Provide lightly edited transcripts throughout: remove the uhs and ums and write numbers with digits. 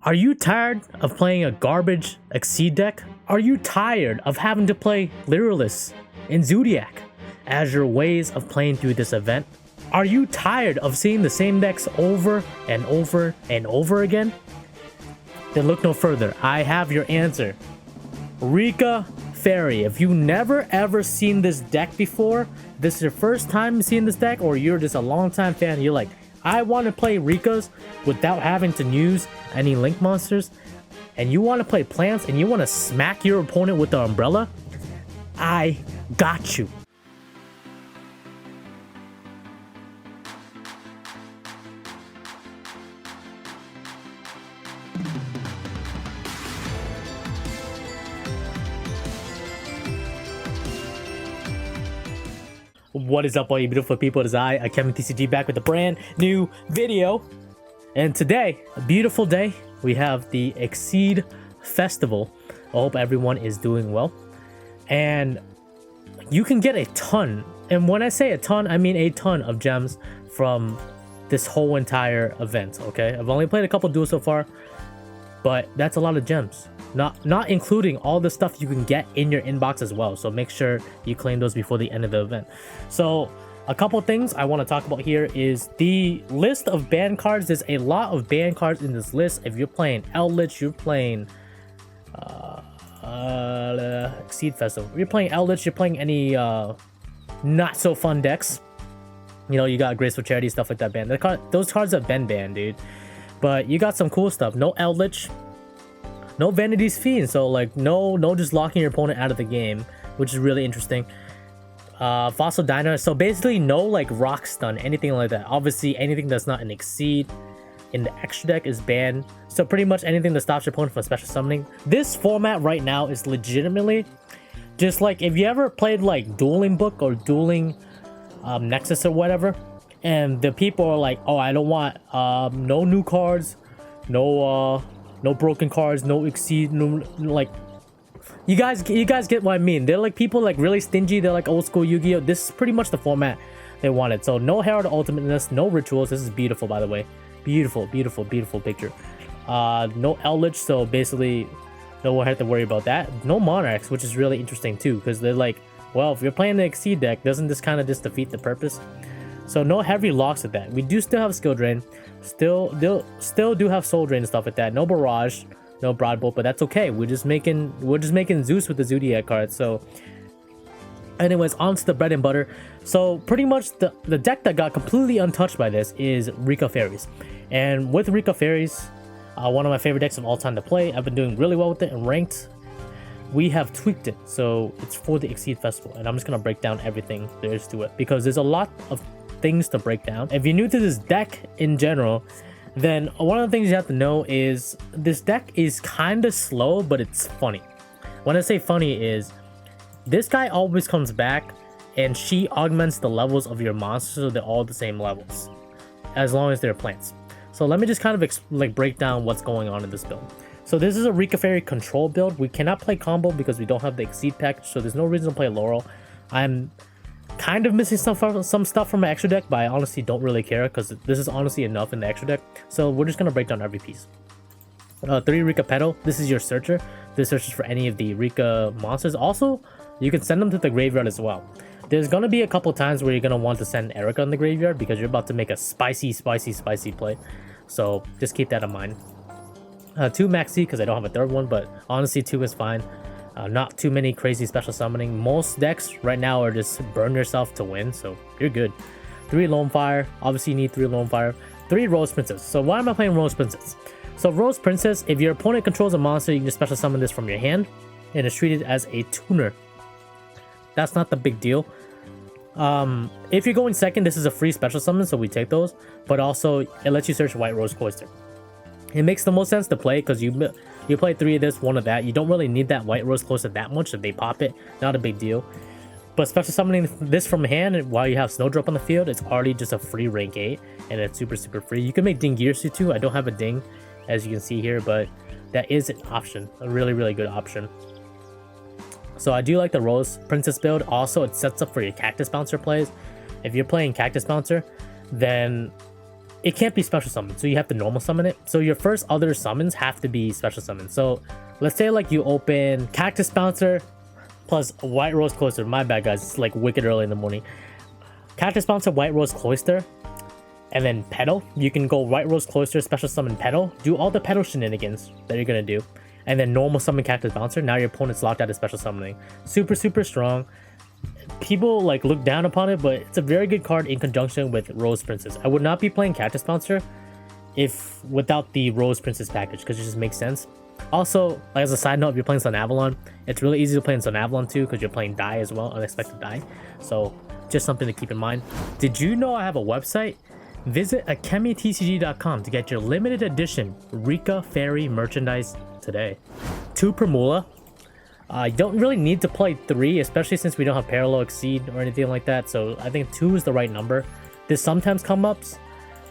Are you tired of playing a garbage Exceed deck? Are you tired of having to play Literalists and Zodiac as your ways of playing through this event? Are you tired of seeing the same decks over and over and over again? Then look no further. I have your answer. Rikka Fairy. If you never ever seen this deck before, this is your first time seeing this deck, or you're just a long-time fan, you're like, I want to play Rikkas without having to use any link monsters, and you want to play plants and you want to smack your opponent with the umbrella, I got you. What is up, all you beautiful people? It is I, AkemiTCG, back with a brand new video. And today, a beautiful day, we have the Exceed Festival. I hope everyone is doing well. And you can get a ton, and when I say a ton, I mean a ton of gems from this whole entire event, okay? I've only played a couple duels so far, but that's a lot of gems. Not including all the stuff you can get in your inbox as well. So make sure you claim those before the end of the event. So a couple things I want to talk about here is the list of ban cards. There's a lot of ban cards in this list. If you're playing Eldritch, you're playing Exceed Festival. You're playing Eldritch, you're playing any not so fun decks. You know, you got Graceful Charity, stuff like that banned. Those cards have been banned, dude. But you got some cool stuff. No Eldritch. No Vanity's Fiend, so like no just locking your opponent out of the game, which is really interesting. Fossil Diner, so basically no like rock stun, anything like that. Obviously anything that's not an Exceed in the extra deck is banned. So pretty much anything that stops your opponent from special summoning. This format right now is legitimately just like if you ever played like Dueling Book or Dueling Nexus or whatever, and the people are like, oh, I don't want no new cards, no broken cards, no Exceed, no, like, you guys get what I mean. They're like people like really stingy. They're like old school Yu-Gi-Oh. This is pretty much the format they wanted. So no Herald Ultimateness, no rituals. This is beautiful, by the way. Beautiful picture. No Eldritch, so basically no one had to worry about that. No Monarchs, which is really interesting too, because they're like, well, if you're playing the Exceed deck, doesn't this kind of just defeat the purpose? So no heavy locks with that. We do still have Skill Drain. Still do have Soul Drain and stuff like that. No Barrage, no Broadbolt, but that's okay. We're just making Zeus with the Zodiac card. So anyways, on to the bread and butter. So pretty much the deck that got completely untouched by this is Rikka Fairies. And with Rikka Fairies, one of my favorite decks of all time to play. I've been doing really well with it in ranked. We have tweaked it, so it's for the Exceed Festival. And I'm just gonna break down everything there is to it, because there's a lot of things to break down. If you're new to this deck in general, then one of the things you have to know is this deck is kind of slow, but it's funny. When I say funny is this guy always comes back and she augments the levels of your monsters so they're all the same levels as long as they're plants. So let me just kind of break down what's going on in this build. So this is a Rikka Fairy control build. We cannot play combo because we don't have the Exceed package, so there's no reason to play Laurel. I'm kind of missing some stuff from my extra deck, but I honestly don't really care because this is honestly enough in the extra deck. So we're just gonna break down every piece. 3 Rikka Petal. This is your searcher. This searches for any of the Rikka monsters. Also, you can send them to the graveyard as well. There's gonna be a couple times where you're gonna want to send Erica in the graveyard because you're about to make a spicy play. So just keep that in mind. 2 Maxi because I don't have a third one, but honestly 2 is fine. Not too many crazy special summoning. Most decks right now are just burn yourself to win, so you're good. 3 Lone Fire. Obviously you need 3 Lone Fire. 3 Rose Princess. So why am I playing Rose Princess? So Rose Princess, if your opponent controls a monster, you can just special summon this from your hand, and it's treated as a tuner. That's not the big deal. If you're going second, this is a free special summon, so we take those. But also, it lets you search White Rose Cloister. It makes the most sense to play because you play 3 of this, 1 of that. You don't really need that White Rose Cloister that much. If they pop it, not a big deal. But special summoning this from hand while you have Snowdrop on the field, it's already just a free rank 8, and it's super free. You can make Dingirsu too. I don't have a Ding, as you can see here, but that is an option, a really good option. So I do like the Rose Princess build. Also, it sets up for your Cactus Bouncer plays. If you're playing Cactus Bouncer, then it can't be special summon, so you have to normal summon it. So your first other summons have to be special summon. So let's say like you open Cactus Bouncer plus White Rose Cloister. My bad, guys. It's like wicked early in the morning. Cactus Bouncer, White Rose Cloister, and then Petal. You can go White Rose Cloister, special summon Petal. Do all the Petal shenanigans that you're gonna do, and then normal summon Cactus Bouncer. Now your opponent's locked out of special summoning. Super, super strong. People like look down upon it, but it's a very good card in conjunction with Rose Princess. I would not be playing Cactus Bouncer if without the Rose Princess package, because it just makes sense. Also, like as a side note, if you're playing Sun Avalon, it's really easy to play in Sun Avalon too, because you're playing die as well, unexpected die. So just something to keep in mind. Did you know I have a website? Visit AkemiTCG.com to get your limited edition Rikka Fairy merchandise today. 2 per Mula. You don't really need to play 3, especially since we don't have Parallel Exceed or anything like that. So I think 2 is the right number. There's sometimes come-ups,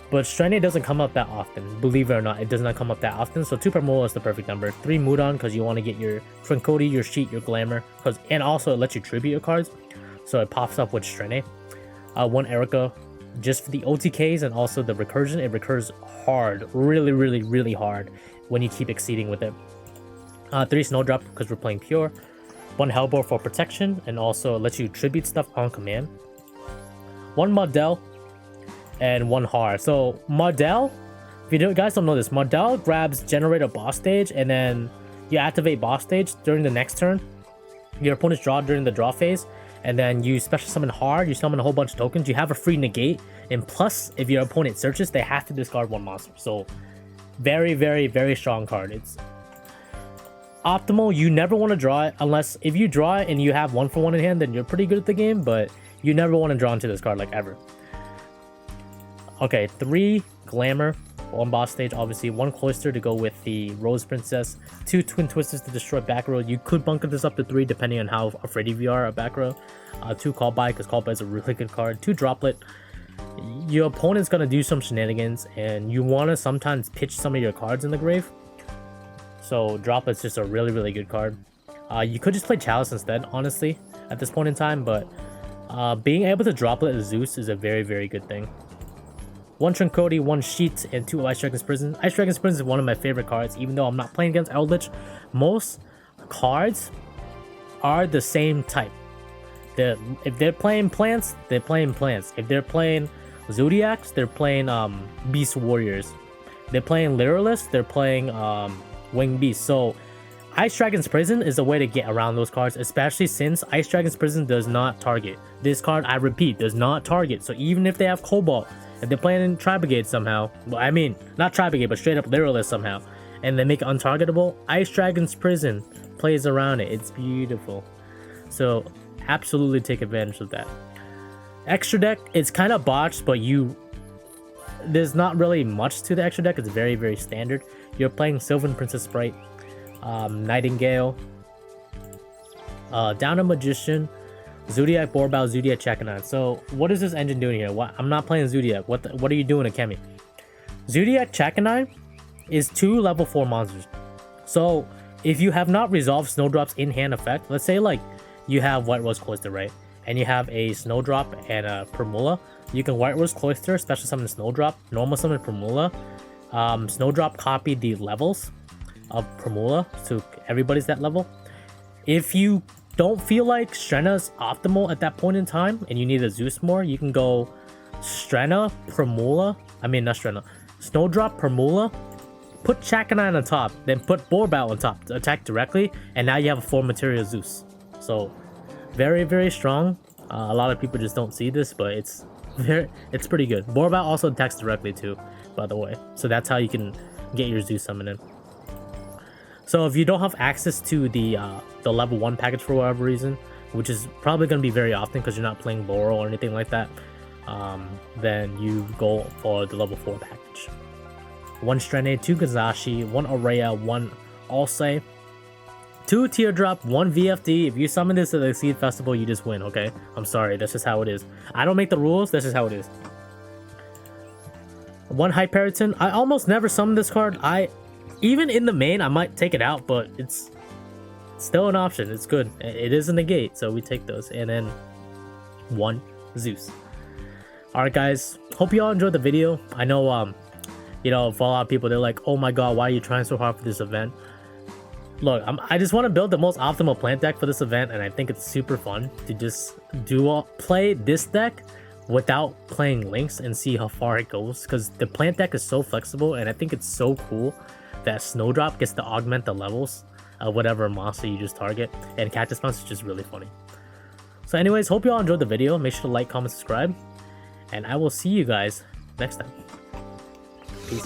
but Strene doesn't come up that often. Believe it or not, it does not come up that often. So 2 per Mula is the perfect number. 3 Mudon, because you want to get your Trincody, your Sheet, your Glamour. And also it lets you tribute your cards. So it pops up with Strene. 1 Erica, just for the OTKs and also the recursion. It recurs hard. Really, really, really hard when you keep exceeding with it. 3 Snowdrop, because we're playing pure. 1 Hellbore for protection, and also lets you tribute stuff on command. 1 Mardell, and 1 Har. So Mardell, if you guys don't know this, Mardell grabs Generator Boss Stage, and then you activate Boss Stage during the next turn. Your opponent's draw during the draw phase, and then you special summon Har, you summon a whole bunch of tokens, you have a free negate, and plus, if your opponent searches, they have to discard 1 monster. So very, very, very strong card. It's optimal. You never want to draw it unless if you draw it and you have 1-for-1 in hand, then you're pretty good at the game, but you never want to draw into this card like ever. Okay, 3 Glamour, 1 Boss Stage, obviously. 1 Cloister to go with the Rose Princess. 2 Twin Twisters to destroy back row. You could bunker this up to 3 depending on how afraid of you are of back row. 2 Call By, because Call By is a really good card. 2 Droplet. Your opponent's gonna do some shenanigans, and you want to sometimes pitch some of your cards in the grave. So Droplet's just a really, really good card. You could just play Chalice instead, honestly, at this point in time, but being able to Droplet Zeus is a very, very good thing. 1 Trincody, 1 Sheet, and 2 Ice Dragon's Prison. Ice Dragon's Prison is one of my favorite cards, even though I'm not playing against Eldritch. Most cards are the same type. If they're playing plants, they're playing plants. If they're playing Zodiacs, they're playing Beast Warriors. They're playing Literalists, they're playing Winged Beast. So Ice Dragon's Prison is a way to get around those cards, especially since Ice Dragon's Prison does not target. This card, I repeat, does not target. So even if they have Cobalt, if they're playing in Tri-Brigade somehow, well, I mean, not Tri-Brigade, but straight up Literalist somehow, and they make it untargetable, Ice Dragon's Prison plays around it. It's beautiful. So absolutely take advantage of that. Extra deck, it's kind of botched, but there's not really much to the extra deck. It's very, very standard. You're playing Sylvan Princess Sprite, Nightingale, Down a Magician, Zodiac Borbao, Zodiac Chakanine. So what is this engine doing here? I'm not playing Zodiac. What are you doing, Akemi? Zodiac Chakanine is 2 level 4 monsters. So if you have not resolved Snowdrop's in-hand effect, let's say like you have White Rose Cloister, right? And you have a Snowdrop and a Primula. You can White Rose Cloister, special summon Snowdrop, normal summon Primula. Snowdrop copy the levels of Primula, so everybody's that level. If you don't feel like Strenna's optimal at that point in time and you need a Zeus more, you can go Strenna, Primula, Snowdrop, Primula, put Chakanine on top, then put Borbao on top to attack directly, and now you have a 4 material Zeus. So very, very strong. A lot of people just don't see this, but it's pretty good. Borbao also attacks directly too, by the way. So that's how you can get your Zeus summon in. So if you don't have access to the level 1 package for whatever reason, which is probably going to be very often because you're not playing Laurel or anything like that, then you go for the level 4 package. 1 Strene, 2 Gazashi, 1 Aurea, 1 Alsei, 2 Teardrop, 1 VFD. If you summon this at the Exceed Festival, you just win, okay? I'm sorry, that's just how it is. I don't make the rules, that's just how it is. 1 Hyperiton. I almost never summon this card. Even in the main, I might take it out, but it's still an option. It's good. It is a negate, so we take those. And then 1 Zeus. Alright guys, hope you all enjoyed the video. I know, you know, for a lot of people, they're like, oh my god, why are you trying so hard for this event? Look, I just want to build the most optimal plant deck for this event, and I think it's super fun to just play this deck without playing links and see how far it goes, because the plant deck is so flexible, and I think it's so cool that Snowdrop gets to augment the levels of whatever monster you just target, and Cactus Bounce is just really funny. So anyways, hope you all enjoyed the video. Make sure to like, comment, subscribe, and I will see you guys next time. Peace.